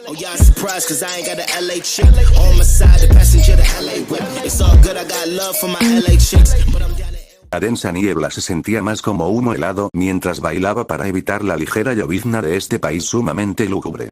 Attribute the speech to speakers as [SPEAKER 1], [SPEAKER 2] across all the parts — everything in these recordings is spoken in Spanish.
[SPEAKER 1] Oh, y'all surprised cause I ain't got a LA chick on my side, the passenger the LA whip. It's all good, I got love for my LA chicks, but I'm down to...
[SPEAKER 2] La densa niebla se sentía más como humo helado mientras bailaba para evitar la ligera llovizna de este país sumamente lúgubre.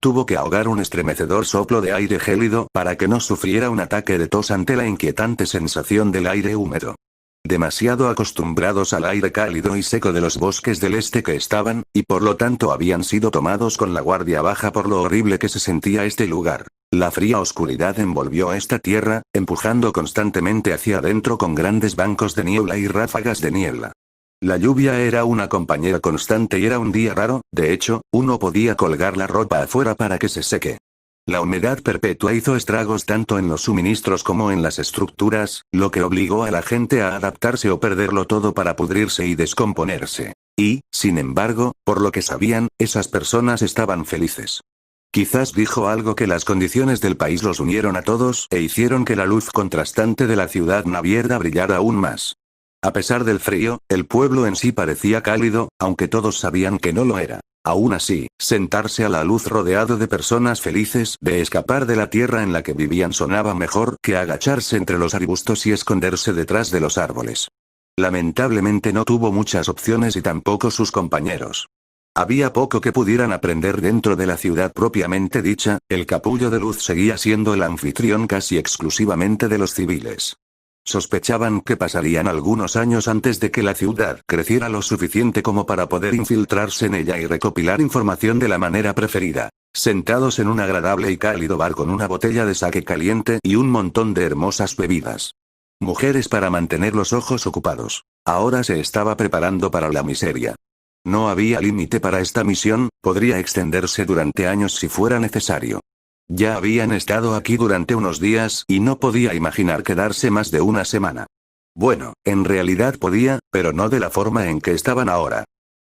[SPEAKER 2] Tuvo que ahogar un estremecedor soplo de aire gélido para que no sufriera un ataque de tos ante la inquietante sensación del aire húmedo. Demasiado acostumbrados al aire cálido y seco de los bosques del este que estaban, y por lo tanto habían sido tomados con la guardia baja por lo horrible que se sentía este lugar. La fría oscuridad envolvió esta tierra, empujando constantemente hacia adentro con grandes bancos de niebla y ráfagas de niebla. La lluvia era una compañera constante y era un día raro, de hecho, uno podía colgar la ropa afuera para que se seque. La humedad perpetua hizo estragos tanto en los suministros como en las estructuras, lo que obligó a la gente a adaptarse o perderlo todo para pudrirse y descomponerse. Y, sin embargo, por lo que sabían, esas personas estaban felices. Quizás dijo algo que las condiciones del país los unieron a todos e hicieron que la luz contrastante de la ciudad navierda brillara aún más. A pesar del frío, el pueblo en sí parecía cálido, aunque todos sabían que no lo era. Aún así, sentarse a la luz rodeado de personas felices de escapar de la tierra en la que vivían sonaba mejor que agacharse entre los arbustos y esconderse detrás de los árboles. Lamentablemente no tuvo muchas opciones y tampoco sus compañeros. Había poco que pudieran aprender dentro de la ciudad propiamente dicha, el capullo de luz seguía siendo el anfitrión casi exclusivamente de los civiles. Sospechaban que pasarían algunos años antes de que la ciudad creciera lo suficiente como para poder infiltrarse en ella y recopilar información de la manera preferida. Sentados en un agradable y cálido bar con una botella de sake caliente y un montón de hermosas bebidas. Mujeres para mantener los ojos ocupados. Ahora se estaba preparando para la miseria. No había límite para esta misión, podría extenderse durante años si fuera necesario. Ya habían estado aquí durante unos días y no podía imaginar quedarse más de una semana. Bueno, en realidad podía, pero no de la forma en que estaban ahora.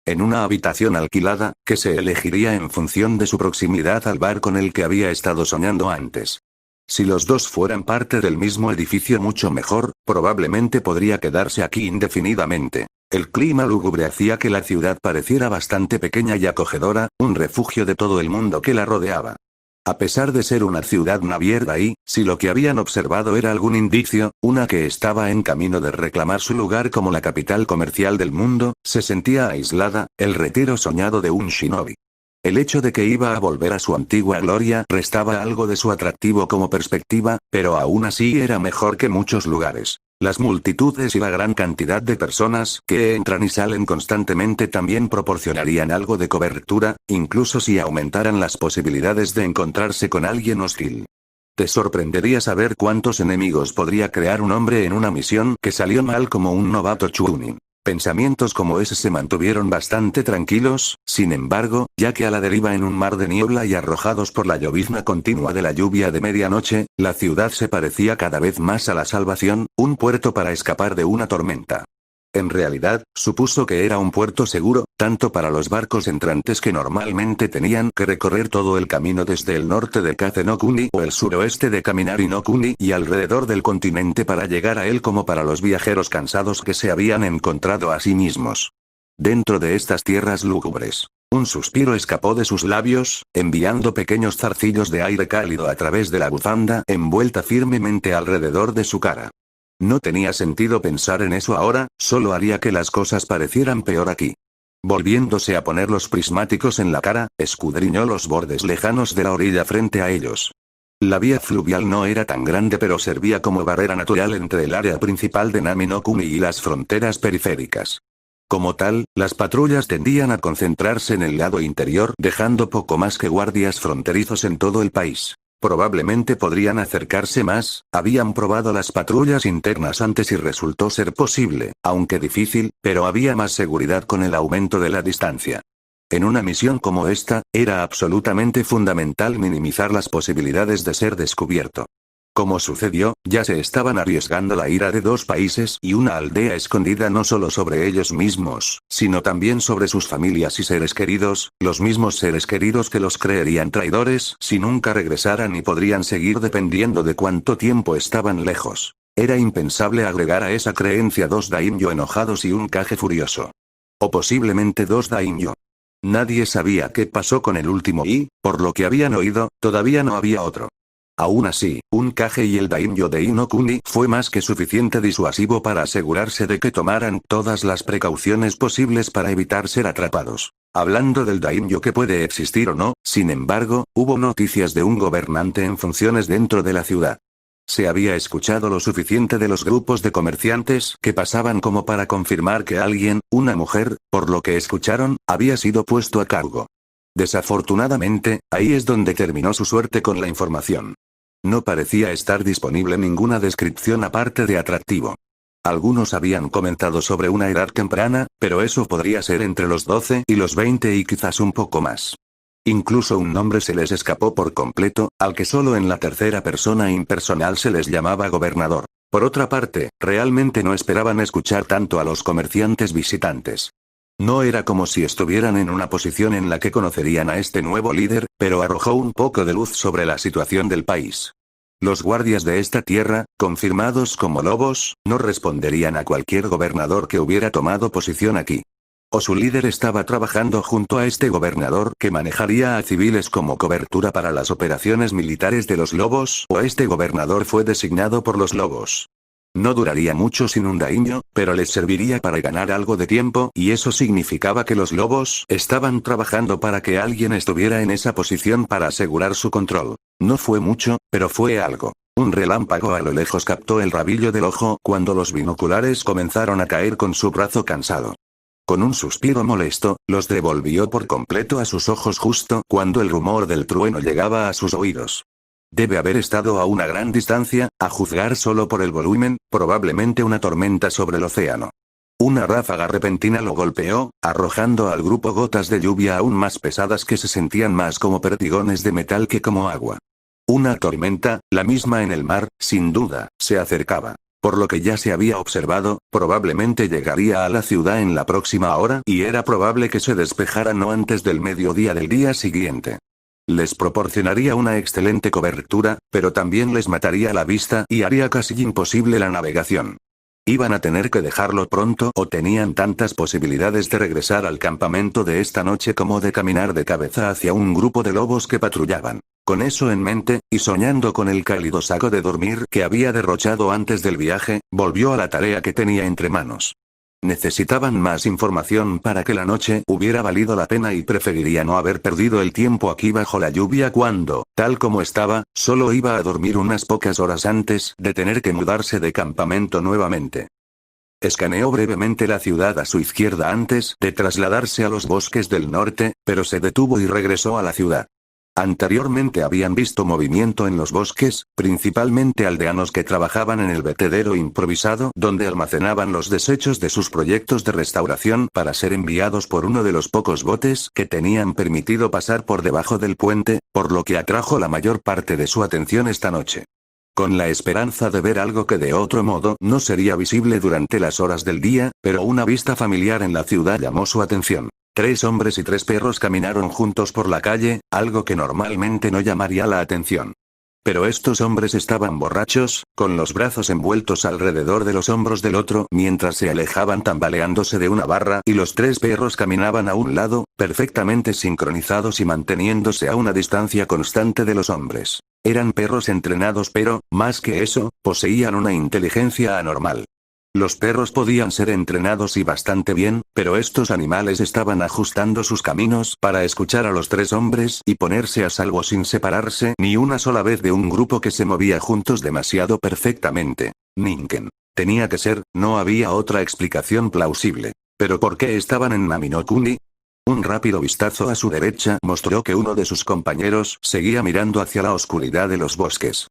[SPEAKER 2] En una habitación alquilada, que se elegiría en función de su proximidad al bar con el que había estado soñando antes. Si los dos fueran parte del mismo edificio mucho mejor, probablemente podría quedarse aquí indefinidamente. El clima lúgubre hacía que la ciudad pareciera bastante pequeña y acogedora, un refugio de todo el mundo que la rodeaba. A pesar de ser una ciudad navierda y, si lo que habían observado era algún indicio, una que estaba en camino de reclamar su lugar como la capital comercial del mundo, se sentía aislada, el retiro soñado de un shinobi. El hecho de que iba a volver a su antigua gloria restaba algo de su atractivo como perspectiva, pero aún así era mejor que muchos lugares. Las multitudes y la gran cantidad de personas que entran y salen constantemente también proporcionarían algo de cobertura, incluso si aumentaran las posibilidades de encontrarse con alguien hostil. Te sorprendería saber cuántos enemigos podría crear un hombre en una misión que salió mal como un novato chunin. Pensamientos como ese se mantuvieron bastante tranquilos, sin embargo, ya que a la deriva en un mar de niebla y arrojados por la llovizna continua de la lluvia de medianoche, la ciudad se parecía cada vez más a la salvación, un puerto para escapar de una tormenta. En realidad, supuso que era un puerto seguro, tanto para los barcos entrantes que normalmente tenían que recorrer todo el camino desde el norte de Kaze no Kuni o el suroeste de Kaminari no Kuni y alrededor del continente para llegar a él como para los viajeros cansados que se habían encontrado a sí mismos. Dentro de estas tierras lúgubres, un suspiro escapó de sus labios, enviando pequeños zarcillos de aire cálido a través de la bufanda envuelta firmemente alrededor de su cara. No tenía sentido pensar en eso ahora, solo haría que las cosas parecieran peor aquí. Volviéndose a poner los prismáticos en la cara, escudriñó los bordes lejanos de la orilla frente a ellos. La vía fluvial no era tan grande pero servía como barrera natural entre el área principal de Nami no Kuni y las fronteras periféricas. Como tal, las patrullas tendían a concentrarse en el lado interior dejando poco más que guardias fronterizos en todo el país. Probablemente podrían acercarse más, habían probado las patrullas internas antes y resultó ser posible, aunque difícil, pero había más seguridad con el aumento de la distancia. En una misión como esta, era absolutamente fundamental minimizar las posibilidades de ser descubierto. Como sucedió, ya se estaban arriesgando la ira de dos países y una aldea escondida no solo sobre ellos mismos, sino también sobre sus familias y seres queridos, los mismos seres queridos que los creerían traidores si nunca regresaran y podrían seguir dependiendo de cuánto tiempo estaban lejos. Era impensable agregar a esa creencia dos daimyo enojados y un Kage furioso. O posiblemente dos daimyo. Nadie sabía qué pasó con el último y, por lo que habían oído, todavía no había otro. Aún así, un Kage y el daimyo de Inokuni fue más que suficiente disuasivo para asegurarse de que tomaran todas las precauciones posibles para evitar ser atrapados. Hablando del daimyo que puede existir o no, sin embargo, hubo noticias de un gobernante en funciones dentro de la ciudad. Se había escuchado lo suficiente de los grupos de comerciantes que pasaban como para confirmar que alguien, una mujer, por lo que escucharon, había sido puesto a cargo. Desafortunadamente, ahí es donde terminó su suerte con la información. No parecía estar disponible ninguna descripción aparte de atractivo. Algunos habían comentado sobre una edad temprana, pero eso podría ser entre los 12 y los 20 y quizás un poco más. Incluso un nombre se les escapó por completo, al que solo en la tercera persona impersonal se les llamaba gobernador. Por otra parte, realmente no esperaban escuchar tanto a los comerciantes visitantes. No era como si estuvieran en una posición en la que conocerían a este nuevo líder, pero arrojó un poco de luz sobre la situación del país. Los guardias de esta tierra, confirmados como lobos, no responderían a cualquier gobernador que hubiera tomado posición aquí. O su líder estaba trabajando junto a este gobernador que manejaría a civiles como cobertura para las operaciones militares de los lobos, o este gobernador fue designado por los lobos. No duraría mucho sin un daimyo, pero les serviría para ganar algo de tiempo, y eso significaba que los lobos estaban trabajando para que alguien estuviera en esa posición para asegurar su control. No fue mucho, pero fue algo. Un relámpago a lo lejos captó el rabillo del ojo cuando los binoculares comenzaron a caer con su brazo cansado. Con un suspiro molesto, los devolvió por completo a sus ojos justo cuando el rumor del trueno llegaba a sus oídos. Debe haber estado a una gran distancia, a juzgar solo por el volumen, probablemente una tormenta sobre el océano. Una ráfaga repentina lo golpeó, arrojando al grupo gotas de lluvia aún más pesadas que se sentían más como perdigones de metal que como agua. Una tormenta, la misma en el mar, sin duda, se acercaba. Por lo que ya se había observado, probablemente llegaría a la ciudad en la próxima hora y era probable que se despejara no antes del mediodía del día siguiente. Les proporcionaría una excelente cobertura, pero también les mataría la vista y haría casi imposible la navegación. Iban a tener que dejarlo pronto o tenían tantas posibilidades de regresar al campamento de esta noche como de caminar de cabeza hacia un grupo de lobos que patrullaban. Con eso en mente, y soñando con el cálido saco de dormir que había derrochado antes del viaje, volvió a la tarea que tenía entre manos. Necesitaban más información para que la noche hubiera valido la pena y preferiría no haber perdido el tiempo aquí bajo la lluvia cuando, tal como estaba, solo iba a dormir unas pocas horas antes de tener que mudarse de campamento nuevamente. Escaneó brevemente la ciudad a su izquierda antes de trasladarse a los bosques del norte, pero se detuvo y regresó a la ciudad. Anteriormente habían visto movimiento en los bosques, principalmente aldeanos que trabajaban en el vertedero improvisado donde almacenaban los desechos de sus proyectos de restauración para ser enviados por uno de los pocos botes que tenían permitido pasar por debajo del puente, por lo que atrajo la mayor parte de su atención esta noche. Con la esperanza de ver algo que de otro modo no sería visible durante las horas del día, pero una vista familiar en la ciudad llamó su atención. 3 hombres y 3 perros caminaron juntos por la calle, algo que normalmente no llamaría la atención. Pero estos hombres estaban borrachos, con los brazos envueltos alrededor de los hombros del otro mientras se alejaban tambaleándose de una barra y los 3 perros caminaban a un lado, perfectamente sincronizados y manteniéndose a una distancia constante de los hombres. Eran perros entrenados pero, más que eso, poseían una inteligencia anormal. Los perros podían ser entrenados y bastante bien, pero estos animales estaban ajustando sus caminos para escuchar a los 3 hombres y ponerse a salvo sin separarse ni una sola vez de un grupo que se movía juntos demasiado perfectamente. Ningen. Tenía que ser, no había otra explicación plausible. ¿Pero por qué estaban en Naminokuni? Un rápido vistazo a su derecha mostró que uno de sus compañeros seguía mirando hacia la oscuridad de los bosques.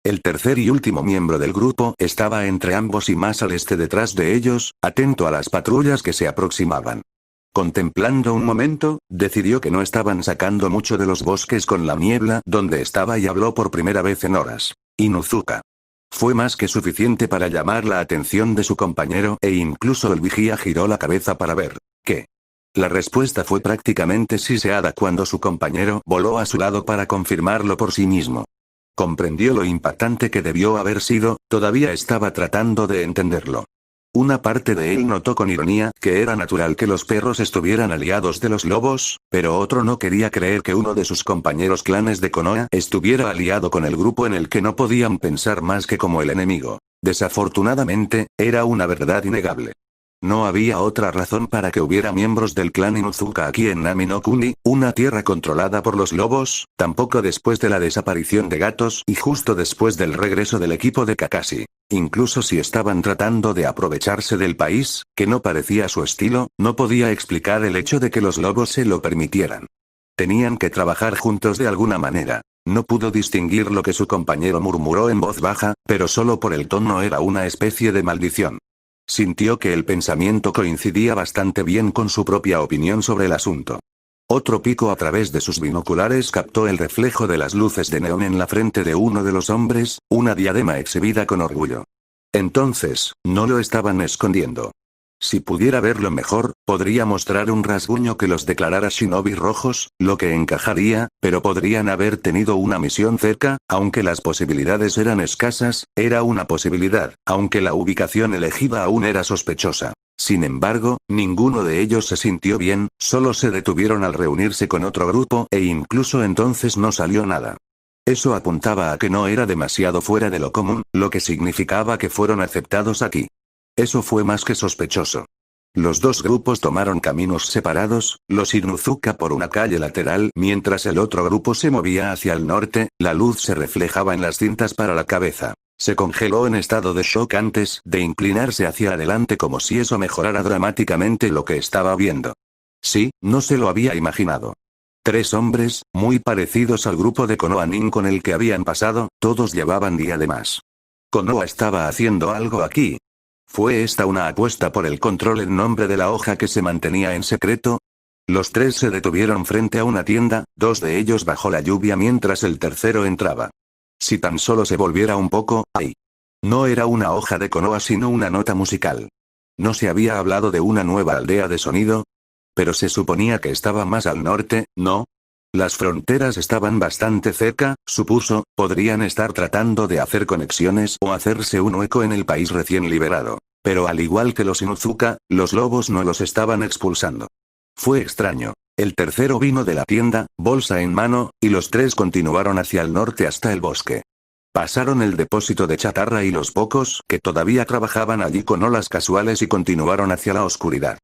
[SPEAKER 2] El tercer y último miembro del grupo estaba entre ambos y más al este detrás de ellos, atento a las patrullas que se aproximaban. Contemplando un momento, decidió que no estaban sacando mucho de los bosques con la niebla donde estaba y habló por primera vez en horas. Inuzuka. Fue más que suficiente para llamar la atención de su compañero e incluso el vigía giró la cabeza para ver. ¿Qué? La respuesta fue prácticamente siseada cuando su compañero voló a su lado para confirmarlo por sí mismo. Comprendió lo impactante que debió haber sido, todavía estaba tratando de entenderlo. Una parte de él notó con ironía que era natural que los perros estuvieran aliados de los lobos, pero otro no quería creer que uno de sus compañeros clanes de Konoha estuviera aliado con el grupo en el que no podían pensar más que como el enemigo. Desafortunadamente, era una verdad innegable. No había otra razón para que hubiera miembros del clan Inuzuka aquí en Nami no Kuni, una tierra controlada por los lobos, tampoco después de la desaparición de gatos y justo después del regreso del equipo de Kakashi. Incluso si estaban tratando de aprovecharse del país, que no parecía su estilo, no podía explicar el hecho de que los lobos se lo permitieran. Tenían que trabajar juntos de alguna manera. No pudo distinguir lo que su compañero murmuró en voz baja, pero solo por el tono era una especie de maldición. Sintió que el pensamiento coincidía bastante bien con su propia opinión sobre el asunto. Otro pico a través de sus binoculares captó el reflejo de las luces de neón en la frente de uno de los hombres, una diadema exhibida con orgullo. Entonces, no lo estaban escondiendo. Si pudiera verlo mejor, podría mostrar un rasguño que los declarara shinobi rojos, lo que encajaría, pero podrían haber tenido una misión cerca, aunque las posibilidades eran escasas, era una posibilidad, aunque la ubicación elegida aún era sospechosa. Sin embargo, ninguno de ellos se sintió bien, solo se detuvieron al reunirse con otro grupo e incluso entonces no salió nada. Eso apuntaba a que no era demasiado fuera de lo común, lo que significaba que fueron aceptados aquí. Eso fue más que sospechoso. Los dos grupos tomaron caminos separados, los Inuzuka por una calle lateral mientras el otro grupo se movía hacia el norte, la luz se reflejaba en las cintas para la cabeza. Se congeló en estado de shock antes de inclinarse hacia adelante como si eso mejorara dramáticamente lo que estaba viendo. Sí, no se lo había imaginado. 3 hombres, muy parecidos al grupo de Konoha Nin con el que habían pasado, todos llevaban día de más. Konoha estaba haciendo algo aquí. ¿Fue esta una apuesta por el control en nombre de la hoja que se mantenía en secreto? Los 3 se detuvieron frente a una tienda, 2 de ellos bajo la lluvia mientras el tercero entraba. Si tan solo se volviera un poco, ¡ay! No era una hoja de Konoha sino una nota musical. ¿No se había hablado de una nueva aldea de sonido? Pero se suponía que estaba más al norte, ¿no? Las fronteras estaban bastante cerca, supuso, podrían estar tratando de hacer conexiones o hacerse un hueco en el país recién liberado. Pero al igual que los Inuzuka, los lobos no los estaban expulsando. Fue extraño. El tercero vino de la tienda, bolsa en mano, y los 3 continuaron hacia el norte hasta el bosque. Pasaron el depósito de chatarra y los pocos que todavía trabajaban allí con olas casuales y continuaron hacia la oscuridad.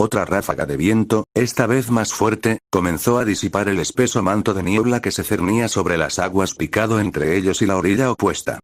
[SPEAKER 2] Otra ráfaga de viento, esta vez más fuerte, comenzó a disipar el espeso manto de niebla que se cernía sobre las aguas picado entre ellos y la orilla opuesta.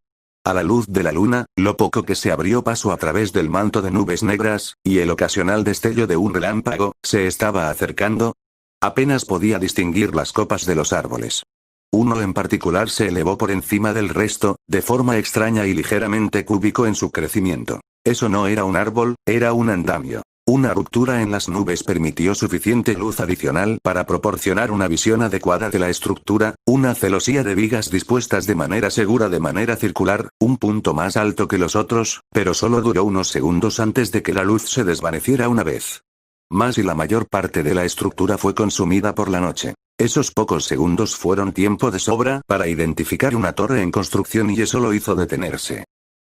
[SPEAKER 2] A la luz de la luna, lo poco que se abrió paso a través del manto de nubes negras, y el ocasional destello de un relámpago, se estaba acercando. Apenas podía distinguir las copas de los árboles. Uno en particular se elevó por encima del resto, de forma extraña y ligeramente cúbico en su crecimiento. Eso no era un árbol, era un andamio. Una ruptura en las nubes permitió suficiente luz adicional para proporcionar una visión adecuada de la estructura, una celosía de vigas dispuestas de manera segura de manera circular, un punto más alto que los otros, pero solo duró unos segundos antes de que la luz se desvaneciera una vez. Más y la mayor parte de la estructura fue consumida por la noche. Esos pocos segundos fueron tiempo de sobra para identificar una torre en construcción y eso lo hizo detenerse.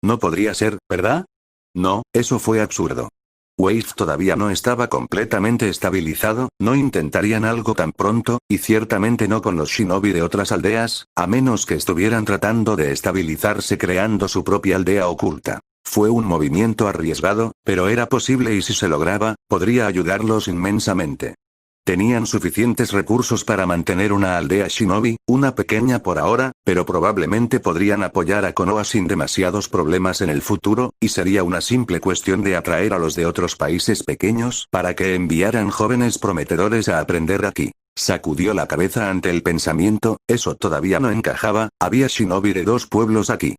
[SPEAKER 2] No podría ser, ¿verdad? No, eso fue absurdo. Wave todavía no estaba completamente estabilizado, no intentarían algo tan pronto, y ciertamente no con los shinobi de otras aldeas, a menos que estuvieran tratando de estabilizarse creando su propia aldea oculta. Fue un movimiento arriesgado, pero era posible y si se lograba, podría ayudarlos inmensamente. Tenían suficientes recursos para mantener una aldea shinobi, una pequeña por ahora, pero probablemente podrían apoyar a Konoha sin demasiados problemas en el futuro, y sería una simple cuestión de atraer a los de otros países pequeños para que enviaran jóvenes prometedores a aprender aquí. Sacudió la cabeza ante el pensamiento, eso todavía no encajaba, había shinobi de 2 pueblos aquí.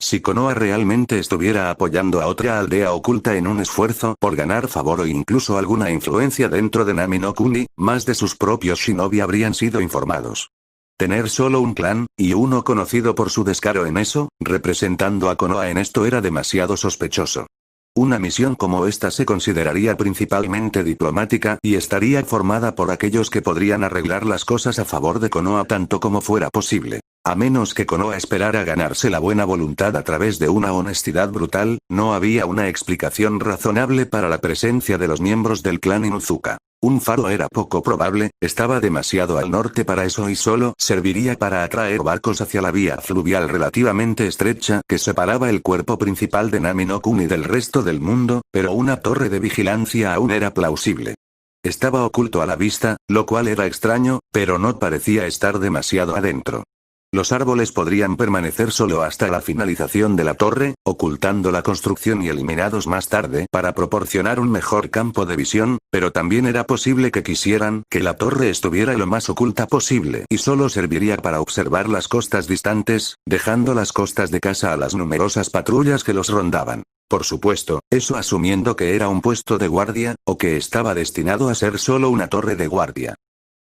[SPEAKER 2] Si Konoha realmente estuviera apoyando a otra aldea oculta en un esfuerzo por ganar favor o incluso alguna influencia dentro de Nami no Kuni, más de sus propios shinobi habrían sido informados. Tener solo un clan, y uno conocido por su descaro en eso, representando a Konoha en esto era demasiado sospechoso. Una misión como esta se consideraría principalmente diplomática y estaría formada por aquellos que podrían arreglar las cosas a favor de Konoha tanto como fuera posible. A menos que Konoha esperara ganarse la buena voluntad a través de una honestidad brutal, no había una explicación razonable para la presencia de los miembros del clan Inuzuka. Un faro era poco probable, estaba demasiado al norte para eso y solo serviría para atraer barcos hacia la vía fluvial relativamente estrecha que separaba el cuerpo principal de Nami no Kuni del resto del mundo, pero una torre de vigilancia aún era plausible. Estaba oculto a la vista, lo cual era extraño, pero no parecía estar demasiado adentro. Los árboles podrían permanecer solo hasta la finalización de la torre, ocultando la construcción y eliminados más tarde para proporcionar un mejor campo de visión, pero también era posible que quisieran que la torre estuviera lo más oculta posible y solo serviría para observar las costas distantes, dejando las costas de casa a las numerosas patrullas que los rondaban. Por supuesto, eso asumiendo que era un puesto de guardia, o que estaba destinado a ser solo una torre de guardia.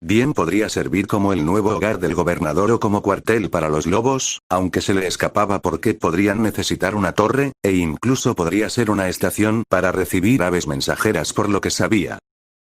[SPEAKER 2] Bien podría servir como el nuevo hogar del gobernador o como cuartel para los lobos, aunque se le escapaba porque podrían necesitar una torre, e incluso podría ser una estación para recibir aves mensajeras por lo que sabía.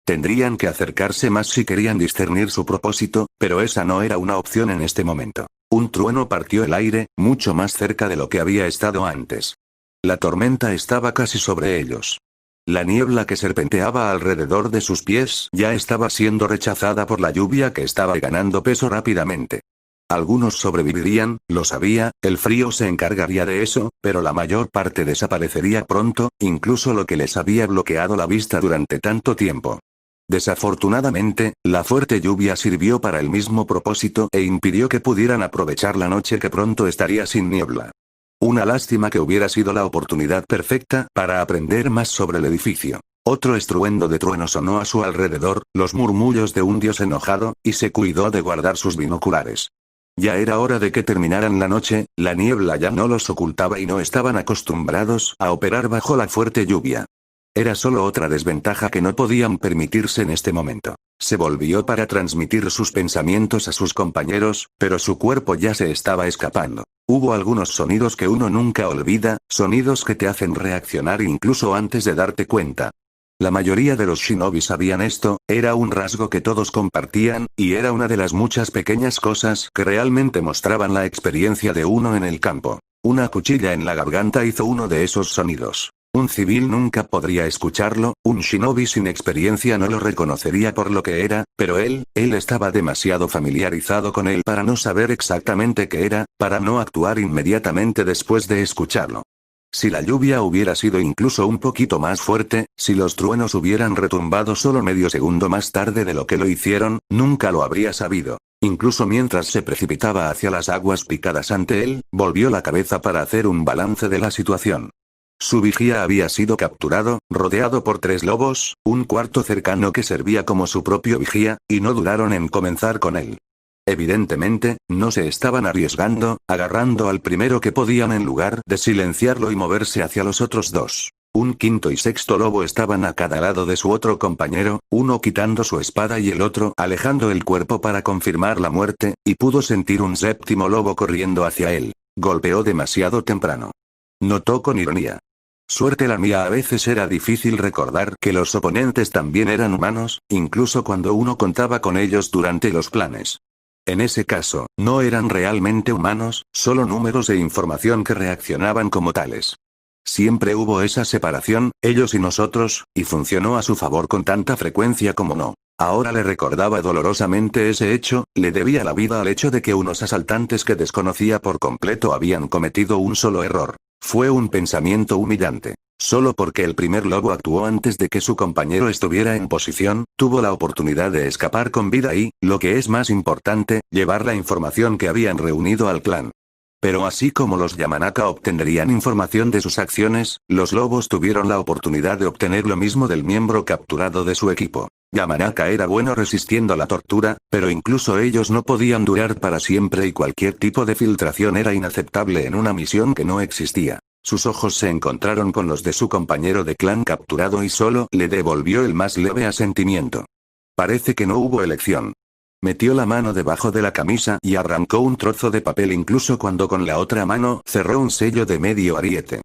[SPEAKER 2] Tendrían que acercarse más si querían discernir su propósito, pero esa no era una opción en este momento. Un trueno partió el aire, mucho más cerca de lo que había estado antes. La tormenta estaba casi sobre ellos. La niebla que serpenteaba alrededor de sus pies ya estaba siendo rechazada por la lluvia que estaba ganando peso rápidamente. Algunos sobrevivirían, lo sabía, el frío se encargaría de eso, pero la mayor parte desaparecería pronto, incluso lo que les había bloqueado la vista durante tanto tiempo. Desafortunadamente, la fuerte lluvia sirvió para el mismo propósito e impidió que pudieran aprovechar la noche que pronto estaría sin niebla. Una lástima que hubiera sido la oportunidad perfecta para aprender más sobre el edificio. Otro estruendo de trueno sonó a su alrededor, los murmullos de un dios enojado, y se cuidó de guardar sus binoculares. Ya era hora de que terminaran la noche, la niebla ya no los ocultaba y no estaban acostumbrados a operar bajo la fuerte lluvia. Era solo otra desventaja que no podían permitirse en este momento. Se volvió para transmitir sus pensamientos a sus compañeros, pero su cuerpo ya se estaba escapando. Hubo algunos sonidos que uno nunca olvida, sonidos que te hacen reaccionar incluso antes de darte cuenta. La mayoría de los shinobi sabían esto, era un rasgo que todos compartían, y era una de las muchas pequeñas cosas que realmente mostraban la experiencia de uno en el campo. Una cuchilla en la garganta hizo uno de esos sonidos. Un civil nunca podría escucharlo, un shinobi sin experiencia no lo reconocería por lo que era, pero él estaba demasiado familiarizado con él para no saber exactamente qué era, para no actuar inmediatamente después de escucharlo. Si la lluvia hubiera sido incluso un poquito más fuerte, si los truenos hubieran retumbado solo medio segundo más tarde de lo que lo hicieron, nunca lo habría sabido. Incluso mientras se precipitaba hacia las aguas picadas ante él, volvió la cabeza para hacer un balance de la situación. Su vigía había sido capturado, rodeado por 3 lobos, un cuarto cercano que servía como su propio vigía, y no dudaron en comenzar con él. Evidentemente, no se estaban arriesgando, agarrando al primero que podían en lugar de silenciarlo y moverse hacia los otros 2. Un quinto y sexto lobo estaban a cada lado de su otro compañero, uno quitando su espada y el otro alejando el cuerpo para confirmar la muerte, y pudo sentir un séptimo lobo corriendo hacia él. Golpeó demasiado temprano. Notó con ironía. Suerte la mía, a veces era difícil recordar que los oponentes también eran humanos, incluso cuando uno contaba con ellos durante los planes. En ese caso, no eran realmente humanos, solo números e información que reaccionaban como tales. Siempre hubo esa separación, ellos y nosotros, y funcionó a su favor con tanta frecuencia como no. Ahora le recordaba dolorosamente ese hecho, le debía la vida al hecho de que unos asaltantes que desconocía por completo habían cometido un solo error. Fue un pensamiento humillante. Solo porque el primer lobo actuó antes de que su compañero estuviera en posición, tuvo la oportunidad de escapar con vida y, lo que es más importante, llevar la información que habían reunido al clan. Pero así como los Yamanaka obtendrían información de sus acciones, los lobos tuvieron la oportunidad de obtener lo mismo del miembro capturado de su equipo. Yamanaka era bueno resistiendo la tortura, pero incluso ellos no podían durar para siempre y cualquier tipo de filtración era inaceptable en una misión que no existía. Sus ojos se encontraron con los de su compañero de clan capturado y solo le devolvió el más leve asentimiento. Parece que no hubo elección. Metió la mano debajo de la camisa y arrancó un trozo de papel incluso cuando con la otra mano cerró un sello de medio ariete.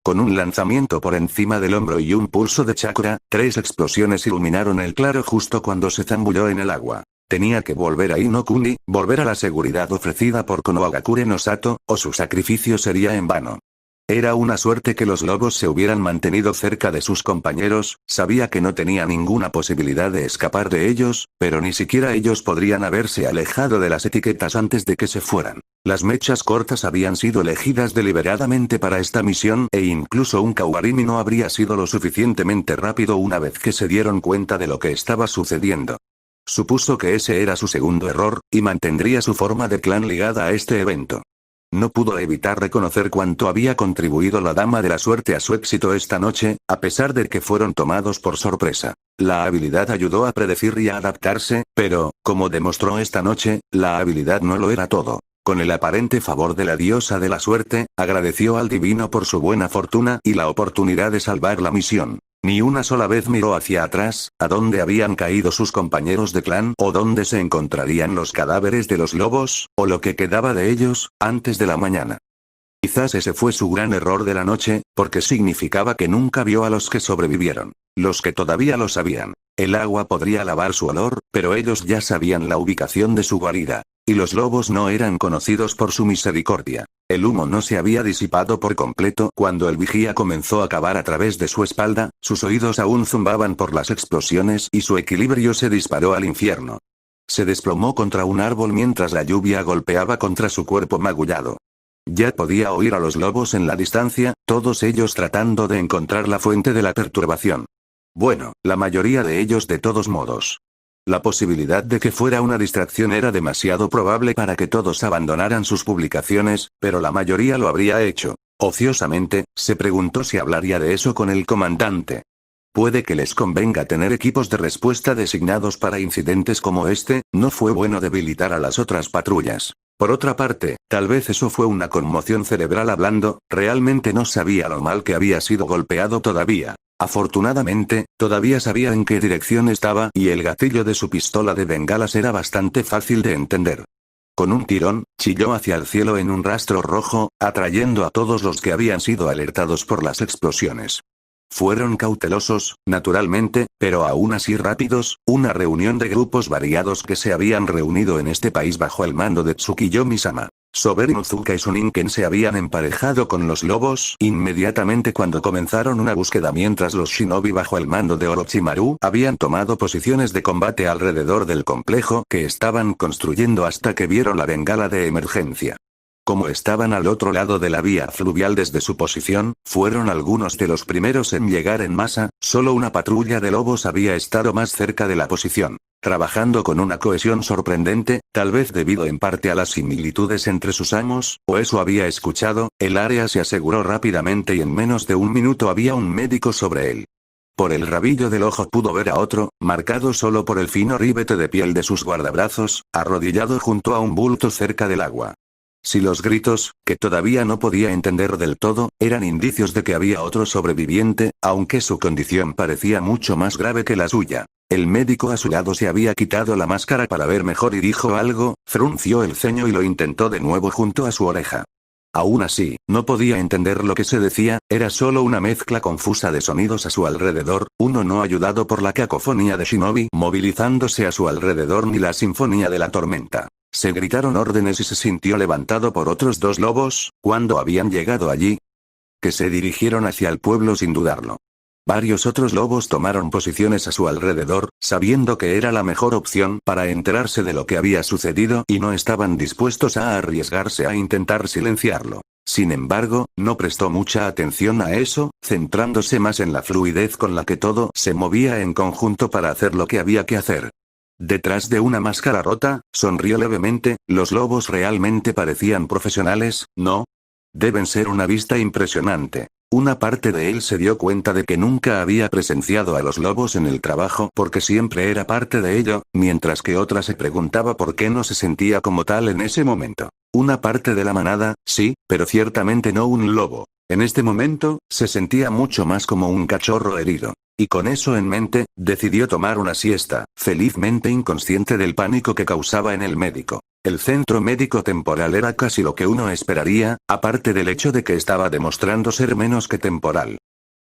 [SPEAKER 2] Con un lanzamiento por encima del hombro y un pulso de chakra, 3 explosiones iluminaron el claro justo cuando se zambulló en el agua. Tenía que volver a Inokuni, volver a la seguridad ofrecida por Konohagakure no Sato, o su sacrificio sería en vano. Era una suerte que los lobos se hubieran mantenido cerca de sus compañeros, sabía que no tenía ninguna posibilidad de escapar de ellos, pero ni siquiera ellos podrían haberse alejado de las etiquetas antes de que se fueran. Las mechas cortas habían sido elegidas deliberadamente para esta misión e incluso un Kauarimi no habría sido lo suficientemente rápido una vez que se dieron cuenta de lo que estaba sucediendo. Supuso que ese era su segundo error, y mantendría su forma de clan ligada a este evento. No pudo evitar reconocer cuánto había contribuido la Dama de la Suerte a su éxito esta noche, a pesar de que fueron tomados por sorpresa. La habilidad ayudó a predecir y a adaptarse, pero, como demostró esta noche, la habilidad no lo era todo. Con el aparente favor de la diosa de la suerte, agradeció al divino por su buena fortuna y la oportunidad de salvar la misión. Ni una sola vez miró hacia atrás, a dónde habían caído sus compañeros de clan o dónde se encontrarían los cadáveres de los lobos, o lo que quedaba de ellos, antes de la mañana. Quizás ese fue su gran error de la noche, porque significaba que nunca vio a los que sobrevivieron. Los que todavía lo sabían. El agua podría lavar su olor, pero ellos ya sabían la ubicación de su guarida. Y los lobos no eran conocidos por su misericordia. El humo no se había disipado por completo cuando el vigía comenzó a cavar a través de su espalda, sus oídos aún zumbaban por las explosiones y su equilibrio se disparó al infierno. Se desplomó contra un árbol mientras la lluvia golpeaba contra su cuerpo magullado. Ya podía oír a los lobos en la distancia, todos ellos tratando de encontrar la fuente de la perturbación. Bueno, la mayoría de ellos de todos modos. La posibilidad de que fuera una distracción era demasiado probable para que todos abandonaran sus publicaciones, pero la mayoría lo habría hecho. Ociosamente, se preguntó si hablaría de eso con el comandante. Puede que les convenga tener equipos de respuesta designados para incidentes como este, no fue bueno debilitar a las otras patrullas. Por otra parte, tal vez eso fue una conmoción cerebral hablando, realmente no sabía lo mal que había sido golpeado todavía. Afortunadamente, todavía sabía en qué dirección estaba y el gatillo de su pistola de bengalas era bastante fácil de entender. Con un tirón, chilló hacia el cielo en un rastro rojo, atrayendo a todos los que habían sido alertados por las explosiones. Fueron cautelosos, naturalmente, pero aún así rápidos, una reunión de grupos variados que se habían reunido en este país bajo el mando de Tsukiyomi-sama. Sober Inuzuka y Suninken se habían emparejado con los lobos inmediatamente cuando comenzaron una búsqueda mientras los shinobi bajo el mando de Orochimaru habían tomado posiciones de combate alrededor del complejo que estaban construyendo hasta que vieron la bengala de emergencia. Como estaban al otro lado de la vía fluvial desde su posición, fueron algunos de los primeros en llegar en masa, solo una patrulla de lobos había estado más cerca de la posición. Trabajando con una cohesión sorprendente, tal vez debido en parte a las similitudes entre sus amos, o eso había escuchado, el área se aseguró rápidamente y en menos de un minuto había un médico sobre él. Por el rabillo del ojo pudo ver a otro, marcado solo por el fino ribete de piel de sus guardabrazos, arrodillado junto a un bulto cerca del agua. Si los gritos, que todavía no podía entender del todo, eran indicios de que había otro sobreviviente, aunque su condición parecía mucho más grave que la suya. El médico a su lado se había quitado la máscara para ver mejor y dijo algo, frunció el ceño y lo intentó de nuevo junto a su oreja. Aún así, no podía entender lo que se decía, era solo una mezcla confusa de sonidos a su alrededor, uno no ayudado por la cacofonía de shinobi movilizándose a su alrededor ni la sinfonía de la tormenta. Se gritaron órdenes y se sintió levantado por otros dos lobos, cuando habían llegado allí, que se dirigieron hacia el pueblo sin dudarlo. Varios otros lobos tomaron posiciones a su alrededor, sabiendo que era la mejor opción para enterarse de lo que había sucedido y no estaban dispuestos a arriesgarse a intentar silenciarlo. Sin embargo, no prestó mucha atención a eso, centrándose más en la fluidez con la que todo se movía en conjunto para hacer lo que había que hacer. Detrás de una máscara rota, sonrió levemente, los lobos realmente parecían profesionales, ¿no? Deben ser una vista impresionante. Una parte de él se dio cuenta de que nunca había presenciado a los lobos en el trabajo porque siempre era parte de ello, mientras que otra se preguntaba por qué no se sentía como tal en ese momento. Una parte de la manada, sí, pero ciertamente no un lobo. En este momento, se sentía mucho más como un cachorro herido. Y con eso en mente, decidió tomar una siesta, felizmente inconsciente del pánico que causaba en el médico. El centro médico temporal era casi lo que uno esperaría, aparte del hecho de que estaba demostrando ser menos que temporal.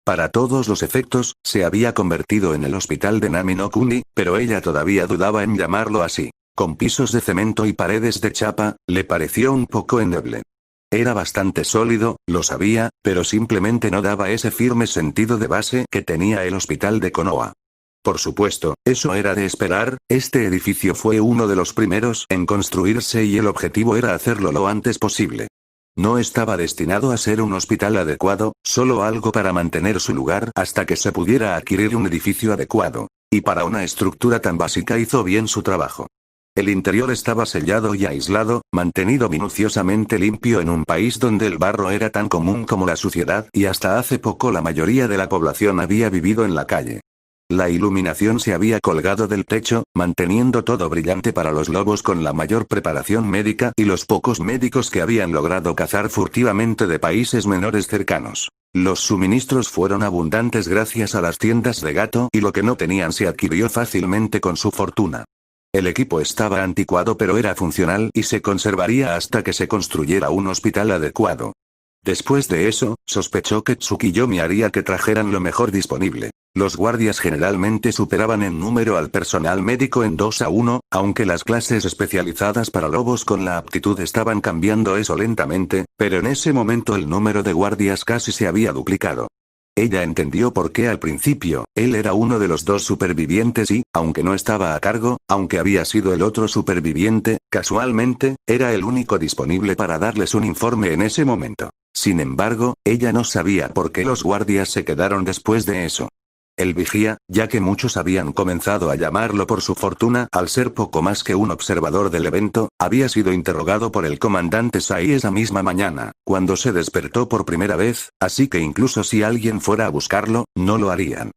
[SPEAKER 2] Para todos los efectos, se había convertido en el hospital de Nami no Kuni, pero ella todavía dudaba en llamarlo así. con pisos de cemento y paredes de chapa, le pareció un poco endeble. Era bastante sólido, lo sabía, pero simplemente no daba ese firme sentido de base que tenía el hospital de Konoha. Por supuesto, eso era de esperar, este edificio fue uno de los primeros en construirse y el objetivo era hacerlo lo antes posible. No estaba destinado a ser un hospital adecuado, solo algo para mantener su lugar hasta que se pudiera adquirir un edificio adecuado. Y para una estructura tan básica hizo bien su trabajo. El interior estaba sellado y aislado, mantenido minuciosamente limpio en un país donde el barro era tan común como la suciedad y hasta hace poco la mayoría de la población había vivido en la calle. La iluminación se había colgado del techo, manteniendo todo brillante para los lobos con la mayor preparación médica y los pocos médicos que habían logrado cazar furtivamente de países menores cercanos. Los suministros fueron abundantes gracias a las tiendas de gato y lo que no tenían se adquirió fácilmente con su fortuna. El equipo estaba anticuado pero era funcional y se conservaría hasta que se construyera un hospital adecuado. Después de eso, sospechó que Tsukiyomi haría que trajeran lo mejor disponible. Los guardias generalmente superaban en número al personal médico en 2 a 1, aunque las clases especializadas para lobos con la aptitud estaban cambiando eso lentamente, pero en ese momento el número de guardias casi se había duplicado. Ella entendió por qué al principio, él era uno de los 2 supervivientes y, aunque no estaba a cargo, aunque había sido el otro superviviente, casualmente, era el único disponible para darles un informe en ese momento. Sin embargo, ella no sabía por qué los guardias se quedaron después de eso. El vigía, ya que muchos habían comenzado a llamarlo por su fortuna al ser poco más que un observador del evento, había sido interrogado por el comandante Sai esa misma mañana, cuando se despertó por primera vez, así que incluso si alguien fuera a buscarlo, no lo harían.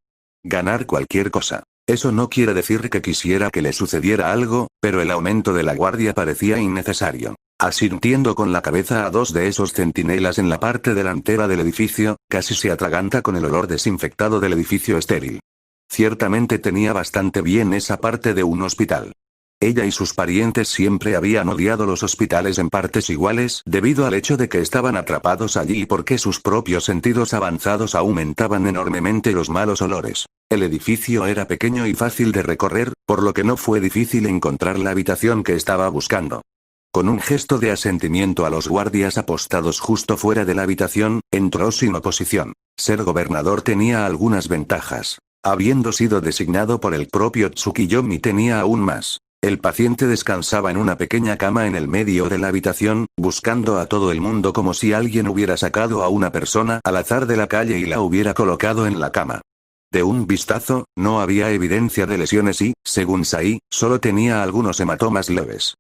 [SPEAKER 2] Ganar cualquier cosa. Eso no quiere decir que quisiera que le sucediera algo, pero el aumento de la guardia parecía innecesario. Asintiendo con la cabeza a 2 de esos centinelas en la parte delantera del edificio, casi se atraganta con el olor desinfectado del edificio estéril. Ciertamente tenía bastante bien esa parte de un hospital. Ella y sus parientes siempre habían odiado los hospitales en partes iguales debido al hecho de que estaban atrapados allí y porque sus propios sentidos avanzados aumentaban enormemente los malos olores. El edificio era pequeño y fácil de recorrer, por lo que no fue difícil encontrar la habitación que estaba buscando. Con un gesto de asentimiento a los guardias apostados justo fuera de la habitación, entró sin oposición. Ser gobernador tenía algunas ventajas. Habiendo sido designado por el propio Tsukiyomi tenía aún más. El paciente descansaba en una pequeña cama en el medio de la habitación, buscando a todo el mundo como si alguien hubiera sacado a una persona al azar de la calle y la hubiera colocado en la cama. De un vistazo, no había evidencia de lesiones y, según Sai, solo tenía algunos hematomas leves.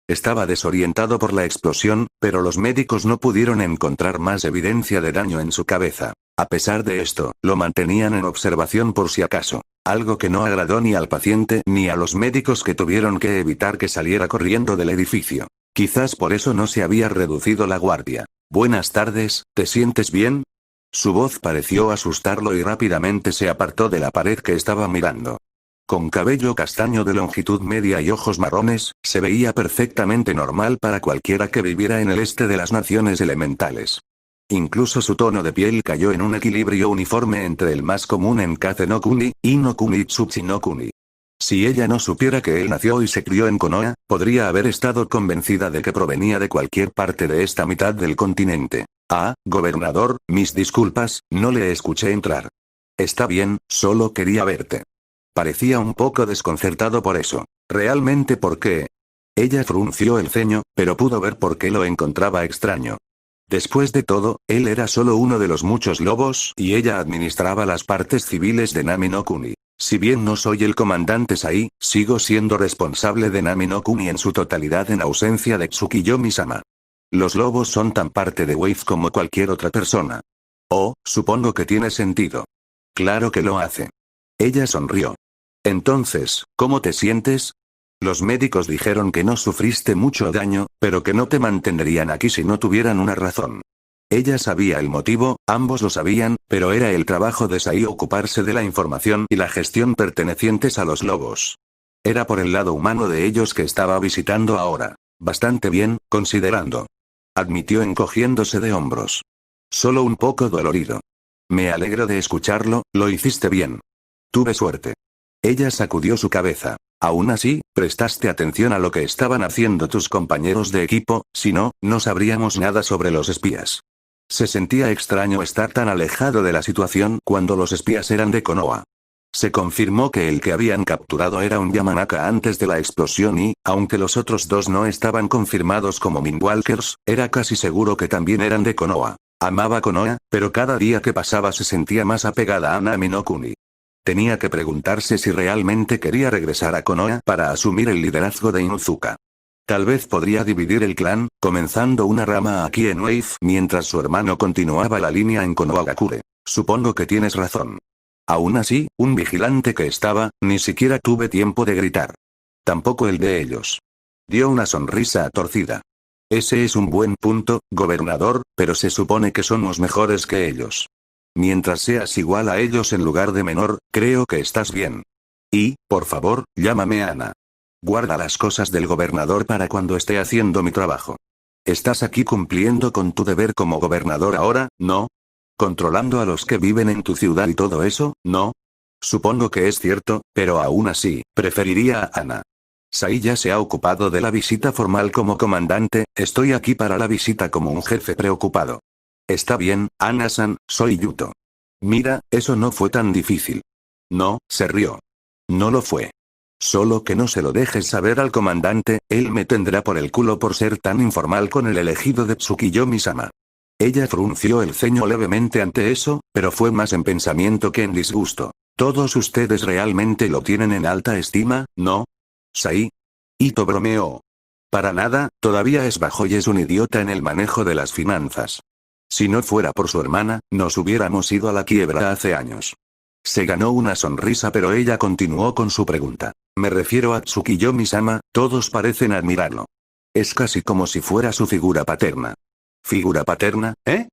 [SPEAKER 2] Estaba desorientado por la explosión, pero los médicos no pudieron encontrar más evidencia de daño en su cabeza. A pesar de esto, lo mantenían en observación por si acaso. Algo que no agradó ni al paciente ni a los médicos que tuvieron que evitar que saliera corriendo del edificio. Quizás por eso no se había reducido la guardia. Buenas tardes, ¿te sientes bien? Su voz pareció asustarlo y rápidamente se apartó de la pared que estaba mirando. Con cabello castaño de longitud media y ojos marrones, se veía perfectamente normal para cualquiera que viviera en el este de las naciones elementales. Incluso su tono de piel cayó en un equilibrio uniforme entre el más común en Kaze no Kuni, I no Kuni y Tsuchi no Kuni. Si ella no supiera que él nació y se crió en Konoha, podría haber estado convencida de que provenía de cualquier parte de esta mitad del continente. Ah, gobernador, mis disculpas, no le escuché entrar. Está bien, solo quería verte. Parecía un poco desconcertado por eso. ¿Realmente por qué? Ella frunció el ceño, pero pudo ver por qué lo encontraba extraño. Después de todo, él era solo uno de los muchos lobos y ella administraba las partes civiles de Nami no Kuni. Si bien no soy el comandante Sai, sigo siendo responsable de Nami no Kuni en su totalidad en ausencia de Tsukiyomi-sama. Los lobos son tan parte de Wave como cualquier otra persona. Oh, supongo que tiene sentido. Claro que lo hace. Ella sonrió. Entonces, ¿cómo te sientes? Los médicos dijeron que no sufriste mucho daño, pero que no te mantendrían aquí si no tuvieran una razón. Ella sabía el motivo, ambos lo sabían, pero era el trabajo de Sai ocuparse de la información y la gestión pertenecientes a los lobos. Era por el lado humano de ellos que estaba visitando ahora. Bastante bien, considerando. Admitió encogiéndose de hombros. Solo un poco dolorido. Me alegro de escucharlo, lo hiciste bien. Tuve suerte. Ella sacudió su cabeza. Aún así, prestaste atención a lo que estaban haciendo tus compañeros de equipo, si no, no sabríamos nada sobre los espías. Se sentía extraño estar tan alejado de la situación cuando los espías eran de Konoha. Se confirmó que el que habían capturado era un Yamanaka antes de la explosión y, aunque los otros dos no estaban confirmados como Mindwalkers, era casi seguro que también eran de Konoha. Amaba Konoha, pero cada día que pasaba se sentía más apegada a Nami no Kuni. Tenía que preguntarse si realmente quería regresar a Konoha para asumir el liderazgo de Inuzuka. Tal vez podría dividir el clan, comenzando una rama aquí en Wave mientras su hermano continuaba la línea en Konohagakure. Supongo que tienes razón. Aún así, un vigilante que estaba, ni siquiera tuve tiempo de gritar. Tampoco el de ellos. Dio una sonrisa torcida. Ese es un buen punto, gobernador, pero se supone que somos mejores que ellos. Mientras seas igual a ellos en lugar de menor, creo que estás bien. Y, por favor, llámame Ana. Guarda las cosas del gobernador para cuando esté haciendo mi trabajo. Estás aquí cumpliendo con tu deber como gobernador ahora, ¿no? Controlando a los que viven en tu ciudad y todo eso, ¿no? Supongo que es cierto, pero aún así, preferiría a Ana. Sai ya se ha ocupado de la visita formal como comandante, estoy aquí para la visita como un jefe preocupado. Está bien, Ana-san, soy Yuto. Mira, eso no fue tan difícil. No, se rió. No lo fue. Solo que no se lo dejes saber al comandante, él me tendrá por el culo por ser tan informal con el elegido de Tsukiyomi-sama. Ella frunció el ceño levemente ante eso, pero fue más en pensamiento que en disgusto. Todos ustedes realmente lo tienen en alta estima, ¿no? Sai. Ito bromeó. Para nada, todavía es bajo y es un idiota en el manejo de las finanzas. Si no fuera por su hermana, nos hubiéramos ido a la quiebra hace años. Se ganó una sonrisa pero ella continuó con su pregunta. Me refiero a Tsukiyomi-sama, todos parecen admirarlo. Es casi como si fuera su figura paterna. ¿Figura paterna, eh?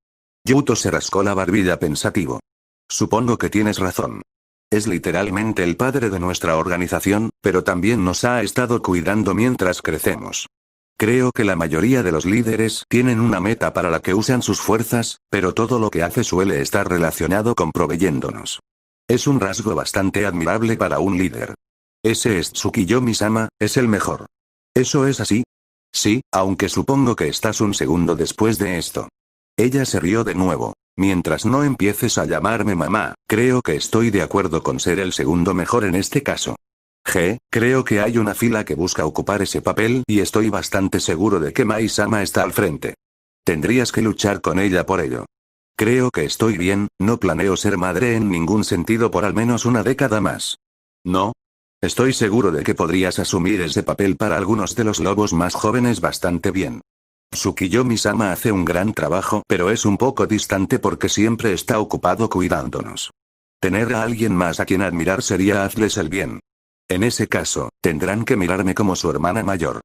[SPEAKER 2] Yuto se rascó la barbilla pensativo. Supongo que tienes razón. Es literalmente el padre de nuestra organización, pero también nos ha estado cuidando mientras crecemos. Creo que la mayoría de los líderes tienen una meta para la que usan sus fuerzas, pero todo lo que hace suele estar relacionado con proveyéndonos. Es un rasgo bastante admirable para un líder. Ese es Tsukiyomi-sama, es el mejor. ¿Eso es así? Sí, aunque supongo que estás un segundo después de esto. Ella se rió de nuevo. Mientras no empieces a llamarme mamá, creo que estoy de acuerdo con ser el segundo mejor en este caso. Creo que hay una fila que busca ocupar ese papel y estoy bastante seguro de que Mai-sama está al frente. Tendrías que luchar con ella por ello. Creo que estoy bien, no planeo ser madre en ningún sentido por al menos una década más. ¿No? Estoy seguro de que podrías asumir ese papel para algunos de los lobos más jóvenes bastante bien. Tsukiyomi-sama hace un gran trabajo, pero es un poco distante porque siempre está ocupado cuidándonos. Tener a alguien más a quien admirar sería hazles el bien. En ese caso, tendrán que mirarme como su hermana mayor.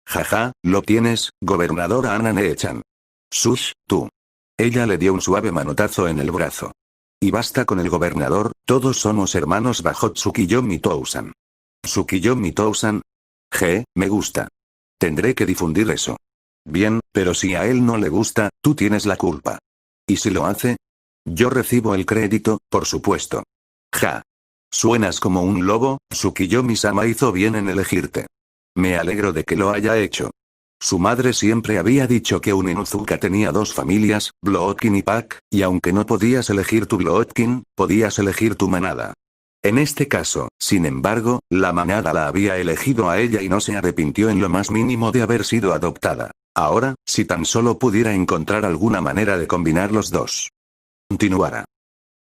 [SPEAKER 2] Jaja, lo tienes, gobernadora Anane-chan. Sush, tú. Ella le dio un suave manotazo en el brazo. Y basta con el gobernador, todos somos hermanos bajo Tsukiyomi-tousan. ¿Tsukiyomi-tousan? Me gusta. Tendré que difundir eso. Bien, pero si a él no le gusta, tú tienes la culpa. ¿Y si lo hace? Yo recibo el crédito, por supuesto. Ja. Suenas como un lobo, Tsukiyomi-sama hizo bien en elegirte. Me alegro de que lo haya hecho. Su madre siempre había dicho que un Inuzuka tenía dos familias, Bloodkin y Pack, y aunque no podías elegir tu Bloodkin, podías elegir tu manada. En este caso, sin embargo, la manada la había elegido a ella y no se arrepintió en lo más mínimo de haber sido adoptada. Ahora, si tan solo pudiera encontrar alguna manera de combinar los dos. Continuará.